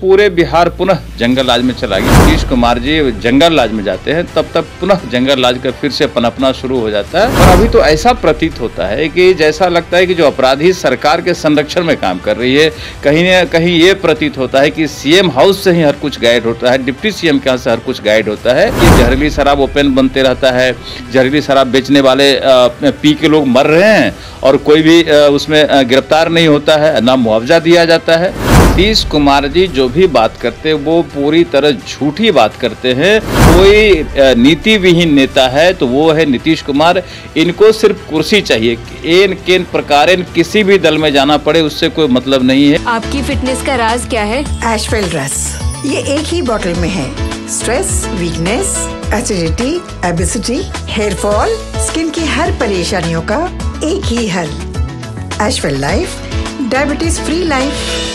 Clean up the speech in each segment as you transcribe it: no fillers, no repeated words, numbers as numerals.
पूरे बिहार पुनः जंगल राज में चला गया। नीतीश कुमार जी जंगल राज में जाते हैं तब तक पुनः जंगल राज का फिर से पनपना शुरू हो जाता है। और अभी तो ऐसा प्रतीत होता है कि जैसा लगता है कि जो अपराधी सरकार के संरक्षण में काम कर रही है, कहीं न कहीं ये प्रतीत होता है कि सीएम हाउस से ही हर कुछ गाइड होता है, डिप्टी सीएम के यहाँ से हर कुछ गाइड होता है। ये जहरीली शराब ओपन बनते रहता है, जहरीली शराब बेचने वाले पी के लोग मर रहे हैं और कोई भी उसमें गिरफ्तार नहीं होता है, ना मुआवजा दिया जाता है। नीतीश कुमार जी जो भी बात करते हैं वो पूरी तरह झूठी बात करते हैं। कोई नीति विहीन नेता है तो वो है नीतीश कुमार। इनको सिर्फ कुर्सी चाहिए, एन केन प्रकार किसी भी दल में जाना पड़े उससे कोई मतलब नहीं है। आपकी फिटनेस का राज क्या है? एशवेल रस, ये एक ही बोतल में है। Stress, weakness, acidity, obesity, hair fall, skin की हर परेशानियों का एक ही हल। Ashwell life, diabetes free life.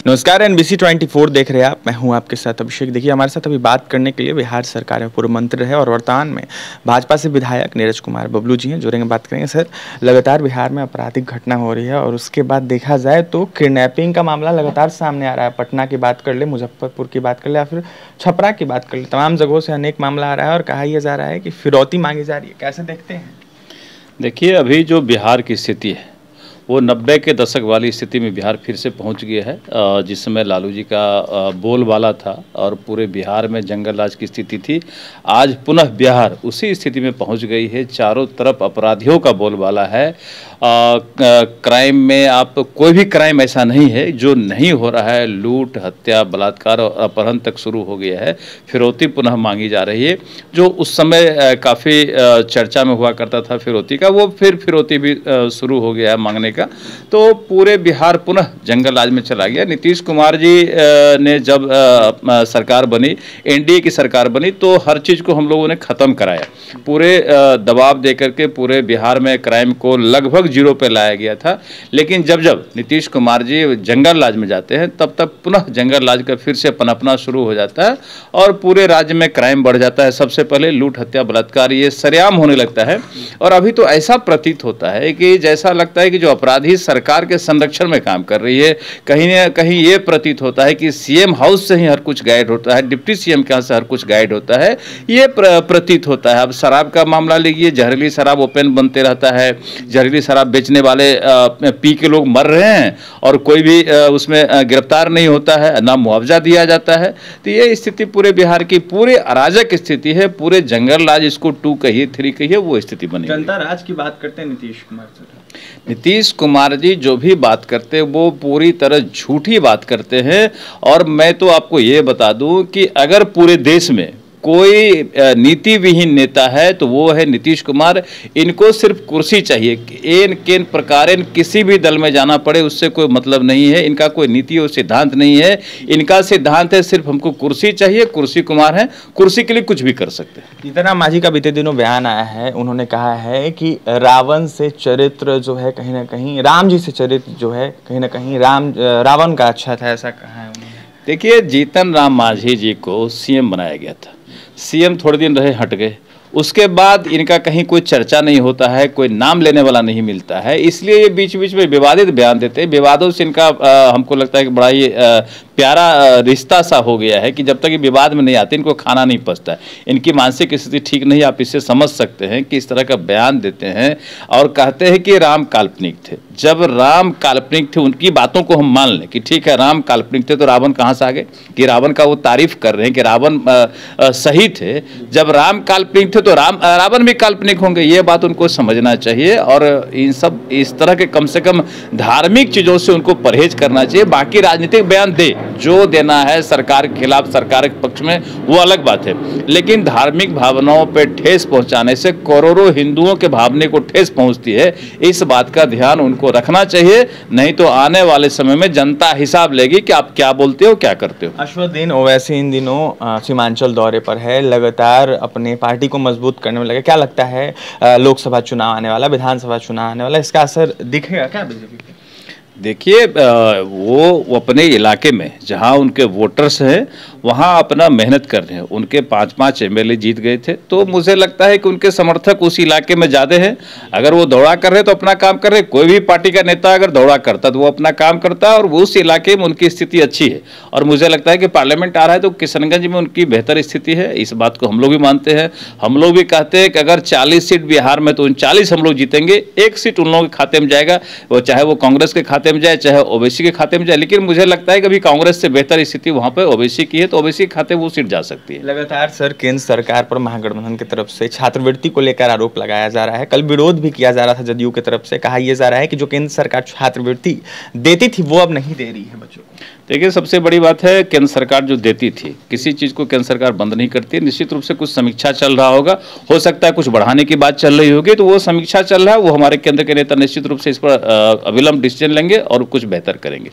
नमस्कार, NBC 24 देख रहे हैं आप। मैं हूं आपके साथ अभिषेक। देखिए, हमारे साथ अभी बात करने के लिए बिहार सरकार में पूर्व मंत्री रहे और वर्तमान में भाजपा से विधायक नीरज कुमार बबलू जी हैं, जुड़ेंगे, बात करेंगे। सर, लगातार बिहार में आपराधिक घटना हो रही है और उसके बाद देखा जाए तो किडनैपिंग का मामला लगातार सामने आ रहा है। पटना की बात कर ले, मुजफ्फरपुर की बात कर ले या फिर छपरा की बात कर ले, तमाम जगहों से अनेक मामला आ रहा है और कहा यह जा रहा है कि फिरौती मांगी जा रही है। कैसे देखते हैं? देखिए, अभी जो बिहार की स्थिति है वो 90 के दशक वाली स्थिति में बिहार फिर से पहुंच गया है, जिस समय लालू जी का बोलबाला था और पूरे बिहार में जंगल राज की स्थिति थी। आज पुनः बिहार उसी स्थिति में पहुंच गई है। चारों तरफ अपराधियों का बोलबाला है। क्राइम में आप कोई भी क्राइम ऐसा नहीं है जो नहीं हो रहा है। लूट, हत्या, बलात्कार और अपहरण तक शुरू हो गया है। फिरौती पुनः मांगी जा रही है। जो उस समय काफ़ी चर्चा में हुआ करता था फिरौती का, वो फिर फिरौती भी शुरू हो गया है मांगने का। तो पूरे बिहार पुनः जंगल राज में चला गया। नीतीश कुमार जी ने जब सरकार बनी, एनडीए की सरकार बनी, तो हर चीज़ को हम लोगों ने ख़त्म कराया। पूरे दबाव दे करके पूरे बिहार में क्राइम को लगभग जीरो पे लाया गया था। लेकिन जब जब नीतीश कुमार जी जंगल राज में जाते हैं तब तक पुनः जंगल राज का फिर से पनपना शुरू हो जाता है और पूरे राज्य में क्राइम बढ़ जाता है। सबसे पहले लूट, हत्या, बलात्कार ये सरेआम होने लगता है। और अभी तो ऐसा प्रतीत होता है कि जैसा लगता है कि जो अपराधी सरकार के संरक्षण में काम कर रही है, कहीं न कहीं ये प्रतीत होता है कि सीएम हाउस से ही हर कुछ गाइड होता है, डिप्टी सीएम के यहाँ से हर कुछ गाइड होता है, ये प्रतीत होता है। अब शराब का मामला लीजिए, जहरीली शराब ओपन बनते रहता है, जहरीली शराब बेचने वाले पी के लोग मर रहे हैं और कोई भी उसमें गिरफ्तार नहीं होता है, ना मुआवजा दिया जाता है। तो ये स्थिति पूरे बिहार की पूरी अराजक स्थिति है। पूरे जंगल राज, इसको 2 कहिए 3 कहिए, वो स्थिति बनी। जनता राज की बात करते हैं नीतीश कुमार जी। नीतीश कुमार जी जो भी बात करते हैं वो पूरी तरह झूठी बात करते हैं। और मैं तो आपको ये बता दूं कि अगर पूरे देश में कोई नीति विहीन नेता है तो वो है नीतीश कुमार। इनको सिर्फ कुर्सी चाहिए, एन केन प्रकार किसी भी दल में जाना पड़े उससे कोई मतलब नहीं है। इनका कोई नीति और सिद्धांत नहीं है। इनका सिद्धांत है सिर्फ हमको कुर्सी चाहिए। कुर्सी कुमार है, कुर्सी के लिए कुछ भी कर सकते हैं। जीतन राम मांझी का बीते दिनों बयान आया है। उन्होंने कहा है कि रावण से चरित्र जो है कहीं ना कहीं राम जी से चरित्र जो है कहीं ना कहीं रावण का अच्छा था, ऐसा कहा है उन्होंने। देखिए, जीतन राम मांझी जी को सीएम बनाया गया था। सीएम थोड़े दिन रहे, हट गए। उसके बाद इनका कहीं कोई चर्चा नहीं होता है, कोई नाम लेने वाला नहीं मिलता है। इसलिए ये बीच बीच में विवादित बयान देते हैं। विवादों से इनका हमको लगता है कि बड़ा ही प्यारा रिश्ता सा हो गया है कि जब तक ये विवाद में नहीं आते इनको खाना नहीं पचता है। इनकी मानसिक स्थिति ठीक नहीं, आप इससे समझ सकते हैं कि इस तरह का बयान देते हैं और कहते हैं कि राम काल्पनिक थे। जब राम काल्पनिक थे, उनकी बातों को हम मान लें कि ठीक है राम काल्पनिक थे, तो रावण कहाँ से आ गए? कि रावण का वो तारीफ कर रहे हैं कि रावण सही थे। जब राम काल्पनिक थे तो रावण भी काल्पनिक होंगे। ये बात उनको समझना चाहिए और इस तरह के कम से कम धार्मिक चीज़ों से उनको परहेज करना चाहिए। बाकी राजनीतिक बयान दे, जो देना है सरकार के खिलाफ, सरकार के पक्ष में, वो अलग बात है। लेकिन धार्मिक भावनाओं पर ठेस पहुंचाने से करोड़ों हिंदुओं के भावने को ठेस पहुंचती है। इस बात का ध्यान उनको रखना चाहिए, नहीं तो आने वाले समय में जनता हिसाब लेगी कि आप क्या बोलते हो, क्या करते हो। अश्वदीन ओवैसी इन दिनों सीमांचल दौरे पर है, लगातार अपने पार्टी को मजबूत करने में लगे। क्या लगता है लोकसभा चुनाव आने वाला, विधानसभा चुनाव आने वाला, इसका असर दिखेगा क्या बीजेपी पे? देखिए, वो अपने इलाके में जहां उनके वोटर्स हैं वहाँ अपना मेहनत कर रहे हैं। उनके 5-5 एमएलए जीत गए थे, तो मुझे लगता है कि उनके समर्थक उस इलाके में ज़्यादा हैं। अगर वो दौड़ा कर रहे तो अपना काम कर रहे, कोई भी पार्टी का नेता अगर दौड़ा करता तो वो अपना काम करता है और उस इलाके में उनकी स्थिति अच्छी है। और मुझे लगता है कि पार्लियामेंट आ रहा है तो किशनगंज में उनकी बेहतर स्थिति है, इस बात को हम लोग भी मानते हैं। हम लोग भी कहते हैं कि अगर 40 सीट बिहार में तो उन 40 हम लोग जीतेंगे, 1 सीट उन लोगों के खाते में जाएगा, वो चाहे वो कांग्रेस के खाते में जाए चाहे ओबीसी के खाते में जाए। लेकिन मुझे लगता है कि अभी कांग्रेस से बेहतर स्थिति वहाँ पर ओबीसी की है, तो ओबीसी के खाते वो सीट जा सकती है। लगातार सर केंद्र सरकार पर महागठबंधन की तरफ से छात्रवृत्ति को लेकर आरोप लगाया जा रहा है। कल विरोध भी किया जा रहा था जदयू की तरफ से, कहा यह जा रहा है कि जो केंद्र सरकार छात्रवृत्ति देती थी वो अब नहीं दे रही है बच्चों को। देखिए, सबसे बड़ी बात है केंद्र सरकार जो देती थी, किसी चीज़ को केंद्र सरकार बंद नहीं करती। निश्चित रूप से कुछ समीक्षा चल रहा होगा, हो सकता है कुछ बढ़ाने की बात चल रही होगी, तो वो समीक्षा चल रहा है, वो हमारे केंद्र के नेता निश्चित रूप से इस पर अविलंब डिसीजन लेंगे और कुछ बेहतर करेंगे।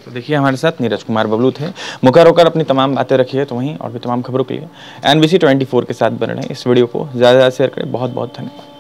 तो देखिए, हमारे साथ नीरज कुमार बबलू थे। मुखर होकर अपनी तमाम बातें रखिए, तो वहीं और भी तमाम खबरों के लिए NBC 24 के साथ बन रहे हैं। इस वीडियो को ज़्यादा से ज़्यादा शेयर करें। बहुत बहुत धन्यवाद।